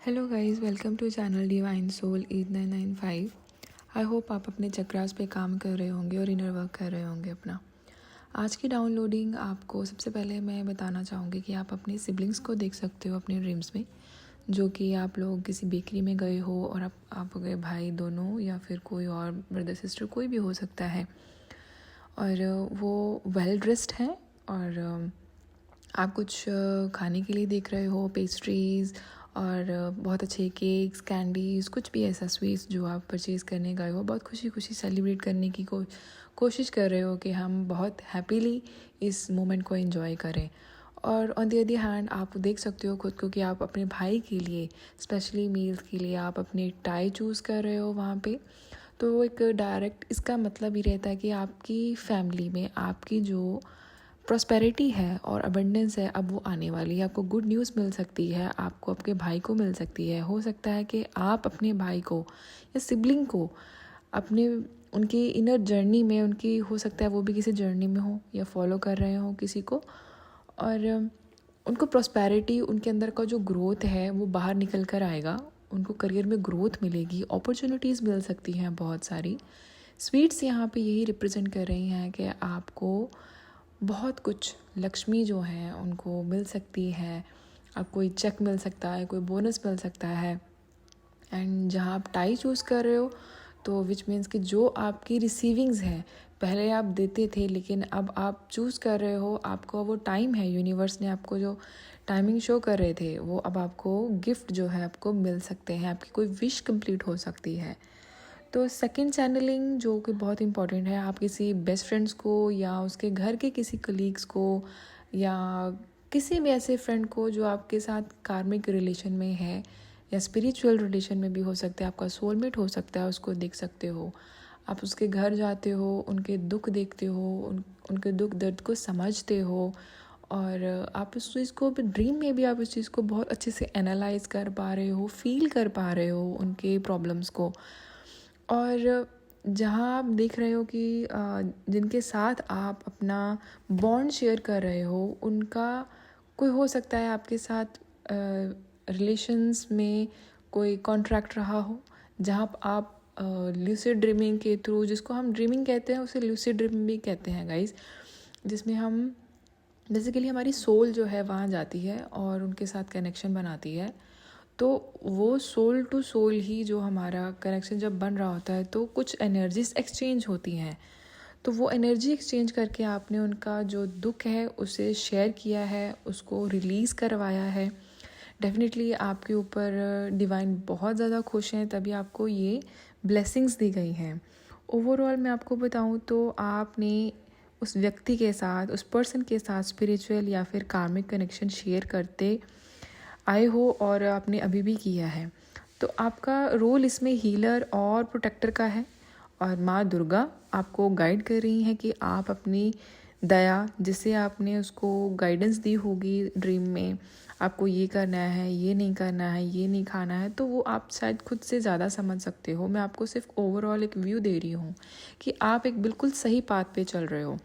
Hello guys, welcome to channel divine soul 8995। I hope आप अपने चक्रास पे काम कर रहे होंगे और इनर वर्क कर रहे होंगे अपना। आज की डाउनलोडिंग आपको सबसे पहले मैं बताना चाहूँगी कि आप अपने सिबलिंग्स को देख सकते हो अपने ड्रीम्स में, जो कि आप लोग किसी बेकरी में गए हो और आप गए भाई दोनों या फिर कोई और ब्रदर सिस्टर कोई भी हो सकता है, और वो वेल ड्रेस्ड हैं और आप कुछ खाने के लिए देख रहे हो, पेस्ट्रीज़ और बहुत अच्छे केक्स, कैंडीज़, कुछ भी ऐसा स्वीट्स जो आप परचेज़ करने गए हो, बहुत खुशी खुशी सेलिब्रेट करने की कोशिश कर रहे हो कि हम बहुत हैप्पीली इस मोमेंट को एंजॉय करें। और ऑन द अदर हैंड आप देख सकते हो खुद को कि आप अपने भाई के लिए, स्पेशली मील्स के लिए आप अपने टाई चूज़ कर रहे हो वहाँ पे। तो एक डायरेक्ट इसका मतलब ही रहता है कि आपकी फैमिली में आपकी जो प्रॉस्पेरिटी है और अबंडेंस है, अब वो आने वाली है। आपको गुड न्यूज़ मिल सकती है, आपको आपके भाई को मिल सकती है। हो सकता है कि आप अपने भाई को या सिबलिंग को अपने उनकी इनर जर्नी में, उनकी हो सकता है वो भी किसी जर्नी में हो या फॉलो कर रहे हो किसी को, और उनको प्रॉस्पेरिटी, उनके अंदर का जो ग्रोथ है वो बाहर निकल कर आएगा। उनको करियर में ग्रोथ मिलेगी, अपॉर्चुनिटीज़ मिल सकती हैं बहुत सारी। स्वीट्स यहाँ पे यही रिप्रेजेंट कर रही हैं कि आपको बहुत कुछ, लक्ष्मी जो है उनको मिल सकती है। आपको कोई चेक मिल सकता है, कोई बोनस मिल सकता है। एंड जहाँ आप टाई चूज़ कर रहे हो, तो विच मीन्स कि जो आपकी रिसीविंग्स हैं, पहले आप देते थे लेकिन अब आप चूज़ कर रहे हो, आपको वो टाइम है, यूनिवर्स ने आपको जो टाइमिंग शो कर रहे थे वो अब आपको गिफ्ट जो है आपको मिल सकते हैं, आपकी कोई विश कंप्लीट हो सकती है। तो सेकंड चैनलिंग जो कि बहुत इंपॉर्टेंट है, आप किसी बेस्ट फ्रेंड्स को या उसके घर के किसी कलीग्स को या किसी भी ऐसे फ्रेंड को जो आपके साथ कार्मिक रिलेशन में है या स्पिरिचुअल रिलेशन में भी हो सकता है, आपका सोलमेट हो सकता है, उसको देख सकते हो। आप उसके घर जाते हो, उनके दुख देखते हो, उनके दुख दर्द को समझते हो, और आप उस चीज़ को ड्रीम में भी आप उस चीज़ को बहुत अच्छे से एनालाइज कर पा रहे हो, फील कर पा रहे हो उनके प्रॉब्लम्स को। और जहाँ आप देख रहे हो कि जिनके साथ आप अपना बॉन्ड शेयर कर रहे हो, उनका कोई हो सकता है आपके साथ रिलेशंस में कोई कॉन्ट्रैक्ट रहा हो, जहाँ आप ल्यूसिड ड्रीमिंग के थ्रू, जिसको हम ड्रीमिंग कहते हैं उसे ल्यूसिड ड्रीमिंग भी कहते हैं गाइस, जिसमें हम बेसिकली हमारी सोल जो है वहाँ जाती है और उनके साथ कनेक्शन बनाती है। तो वो सोल टू सोल ही जो हमारा कनेक्शन जब बन रहा होता है, तो कुछ एनर्जीज एक्सचेंज होती हैं। तो वो एनर्जी एक्सचेंज करके आपने उनका जो दुख है उसे शेयर किया है, उसको रिलीज़ करवाया है। डेफिनेटली आपके ऊपर डिवाइन बहुत ज़्यादा खुश हैं, तभी आपको ये ब्लेसिंग्स दी गई हैं। ओवरऑल मैं आपको बताऊं तो आपने उस व्यक्ति के साथ, उस पर्सन के साथ स्पिरिचुअल या फिर कार्मिक कनेक्शन शेयर करते आए हो और आपने अभी भी किया है। तो आपका रोल इसमें हीलर और प्रोटेक्टर का है, और माँ दुर्गा आपको गाइड कर रही हैं कि आप अपनी दया, जिसे आपने उसको गाइडेंस दी होगी ड्रीम में, आपको ये करना है, ये नहीं करना है, ये नहीं खाना है, तो वो आप शायद खुद से ज़्यादा समझ सकते हो। मैं आपको सिर्फ ओवरऑल एक व्यू दे रही हूँ कि आप एक बिल्कुल सही पाथ पे चल रहे हो।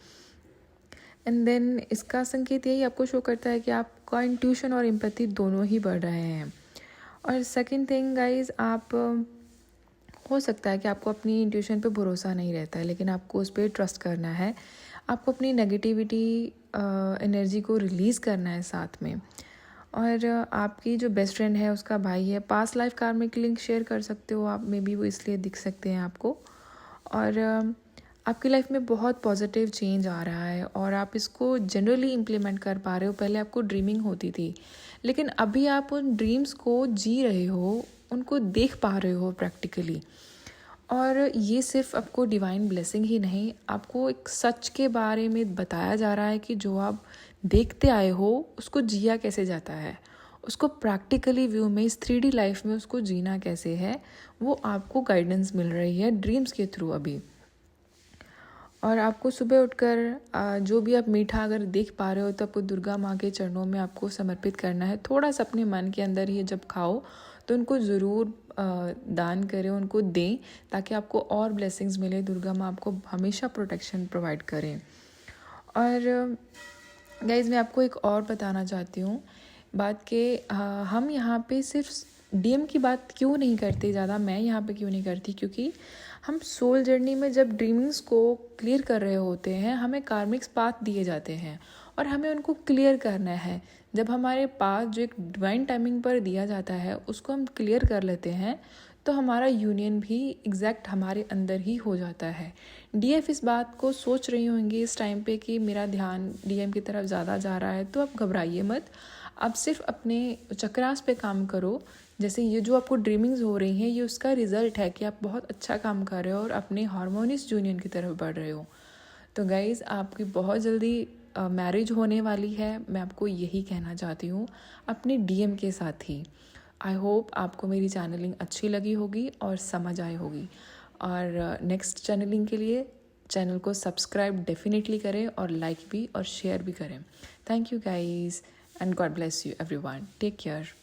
एंड देन इसका संकेत यही आपको शो करता है कि आपका इंट्यूशन और एम्पैथी दोनों ही बढ़ रहे हैं। और सेकंड थिंग गाइज, आप हो सकता है कि आपको अपनी इंट्यूशन पे भरोसा नहीं रहता है, लेकिन आपको उस पर ट्रस्ट करना है। आपको अपनी नेगेटिविटी एनर्जी को रिलीज़ करना है साथ में। और आपकी जो बेस्ट फ्रेंड है, उसका भाई है, पास्ट लाइफ कार्मिक लिंक शेयर कर सकते हो आप, मे बी वो इसलिए दिख सकते हैं आपको। और आपकी लाइफ में बहुत पॉजिटिव चेंज आ रहा है और आप इसको जनरली इम्प्लीमेंट कर पा रहे हो। पहले आपको ड्रीमिंग होती थी, लेकिन अभी आप उन ड्रीम्स को जी रहे हो, उनको देख पा रहे हो प्रैक्टिकली। और ये सिर्फ आपको डिवाइन ब्लेसिंग ही नहीं, आपको एक सच के बारे में बताया जा रहा है कि जो आप देखते आए हो उसको जिया कैसे जाता है, उसको प्रैक्टिकली व्यू में, इस 3D लाइफ में उसको जीना कैसे है, वो आपको गाइडेंस मिल रही है ड्रीम्स के थ्रू अभी। और आपको सुबह उठकर जो भी आप मीठा अगर देख पा रहे हो, तो आपको दुर्गा माँ के चरणों में आपको समर्पित करना है। थोड़ा सा अपने मन के अंदर ही जब खाओ तो उनको ज़रूर दान करें, उनको दें, ताकि आपको और ब्लेसिंग्स मिले, दुर्गा माँ आपको हमेशा प्रोटेक्शन प्रोवाइड करें। और गाइज़ मैं आपको एक और बताना चाहती हूँ बात के, हम यहाँ पे सिर्फ डीएम की बात क्यों नहीं करते ज़्यादा, मैं यहाँ पे क्यों नहीं करती, क्योंकि हम सोल जर्नी में जब ड्रीमिंग्स को क्लियर कर रहे होते हैं, हमें कार्मिक्स पाथ दिए जाते हैं और हमें उनको क्लियर करना है। जब हमारे पास जो एक डिवाइन टाइमिंग पर दिया जाता है उसको हम क्लियर कर लेते हैं तो हमारा यूनियन भी एग्जैक्ट हमारे अंदर ही हो जाता है। डीएफ इस बात को सोच रही होंगी इस टाइम पे कि मेरा ध्यान डीएम की तरफ ज़्यादा जा रहा है, तो आप घबराइए मत। आप सिर्फ अपने चक्रास पे काम करो। जैसे ये जो आपको ड्रीमिंग्स हो रही हैं, ये उसका रिज़ल्ट है कि आप बहुत अच्छा काम कर रहे हो और अपने हार्मोनियस यूनियन की तरफ बढ़ रहे हो। तो गाइज़, आपकी बहुत जल्दी मैरिज होने वाली है, मैं आपको यही कहना चाहती हूँ अपने डीएम के साथ ही। आई होप आपको मेरी चैनलिंग अच्छी लगी होगी और समझ आई होगी। और नेक्स्ट चैनलिंग के लिए चैनल को सब्सक्राइब डेफिनेटली करें और लाइक भी और शेयर भी करें। Thank you guys and god bless you everyone. Take care.